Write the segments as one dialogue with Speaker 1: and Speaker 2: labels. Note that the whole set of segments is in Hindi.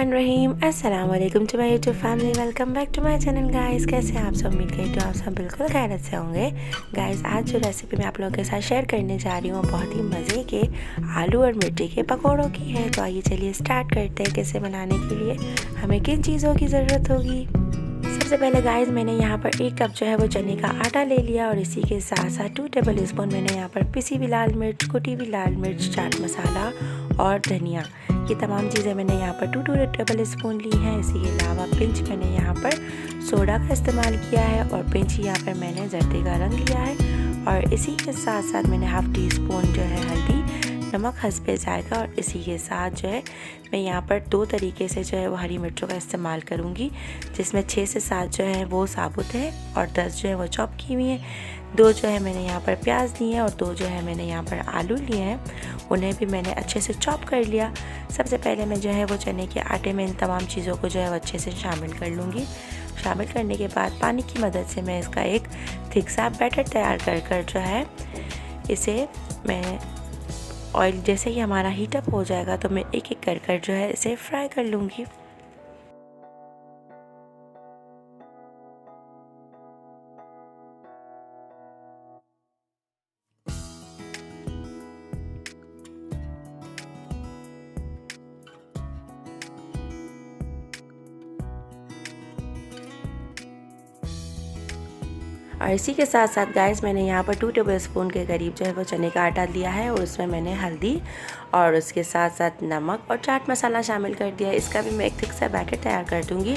Speaker 1: बिस्मिल्लाहिर्रहमानिर्रहीम। अस्सलाम वालेकुम to my YouTube family. Welcome back to my channel guys. कैसे हैं आप सब? उम्मीद करती हूँ आप सब बिल्कुल खैरियत से होंगे। गाइस आज जो रेसिपी मैं आप लोगों के साथ शेयर करने जा रही हूँ बहुत ही मज़े के आलू और मिर्ची के पकौड़ों की है। तो आइए चलिए स्टार्ट करते हैं। कैसे बनाने के लिए हमें किन चीज़ों की ज़रूरत होगी। सबसे पहले गाइस मैंने यहाँ पर 1 कप जो है वो चने का आटा ले लिया और इसी के साथ साथ 2 टेबल स्पून मैंने यहाँ पर पिसी हुई लाल मिर्च, कुटी हुई लाल मिर्च, चाट मसाला और धनिया, ये तमाम चीज़ें मैंने यहाँ पर 2 टेबल स्पून ली हैं। इसी के अलावा पिंच मैंने यहाँ पर सोडा का इस्तेमाल किया है और पिंच यहाँ पर मैंने जर्दे का रंग लिया है। और इसी के साथ साथ मैंने हाफ़ टी स्पून जो है हल्दी, नमक हस्बे जायका और इसी के साथ जो है मैं यहाँ पर 2 तरीके से जो है वो हरी मिर्चों का इस्तेमाल करूँगी, जिसमें 6 से 7 जो है वो साबुत है और 10 जो है वो चॉप की हुई है। 2 जो है मैंने यहाँ पर प्याज लिए हैं और 2 जो है मैंने यहाँ पर आलू लिए हैं, उन्हें भी मैंने अच्छे से चॉप कर लिया। सबसे पहले मैं जो है वो चने के आटे में इन तमाम चीज़ों को जो है वो अच्छे से शामिल कर लूँगी। शामिल करने के बाद पानी की मदद से मैं इसका एक थिक सा बैटर तैयार कर जो है इसे मैं ऑयल जैसे ही हमारा हीटअप हो जाएगा तो मैं एक एक कर जो है इसे फ्राई कर लूँगी। और इसी के साथ साथ गाइस मैंने यहाँ पर 2 टेबल स्पून के करीब जो है वो चने का आटा लिया है और उसमें मैंने हल्दी और उसके साथ साथ नमक और चाट मसाला शामिल कर दिया है। इसका भी मैं एक थिक सा बैटर तैयार कर दूँगी।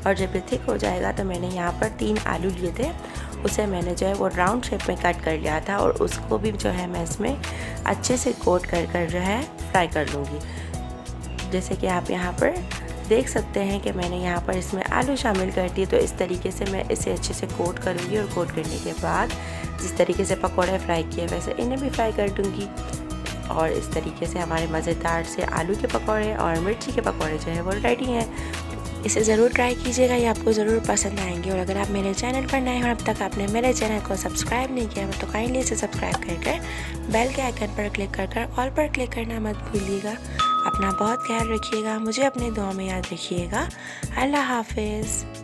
Speaker 1: और जब ये थिक हो जाएगा तो मैंने यहाँ पर 3 आलू लिए थे, उसे मैंने जो है वो राउंड शेप में कट कर लिया था और उसको भी जो है मैं इसमें अच्छे से कोट कर जो है फ्राई कर लूँगी। जैसे कि आप यहाँ पर देख सकते हैं कि मैंने यहाँ पर इसमें आलू शामिल कर दिए। तो इस तरीके से मैं इसे अच्छे से कोट करूँगी और कोट करने के बाद जिस तरीके से पकौड़े फ्राई किए वैसे इन्हें भी फ्राई कर दूँगी। और इस तरीके से हमारे मज़ेदार से आलू के पकौड़े और मिर्ची के पकौड़े जो है वो रेडी हैं। इसे ज़रूर ट्राई कीजिएगा, ये आपको ज़रूर पसंद आएंगे। और अगर आप मेरे चैनल पर नए हैं और अब तक आपने मेरे चैनल को सब्सक्राइब नहीं किया तो काइंडली इसे सब्सक्राइब कर बेल के आइकन पर क्लिक कर ऑल पर क्लिक करना मत भूलिएगा। अपना बहुत ख्याल रखिएगा, मुझे अपने दुआ में याद रखिएगा। अल्लाह हाफिज़।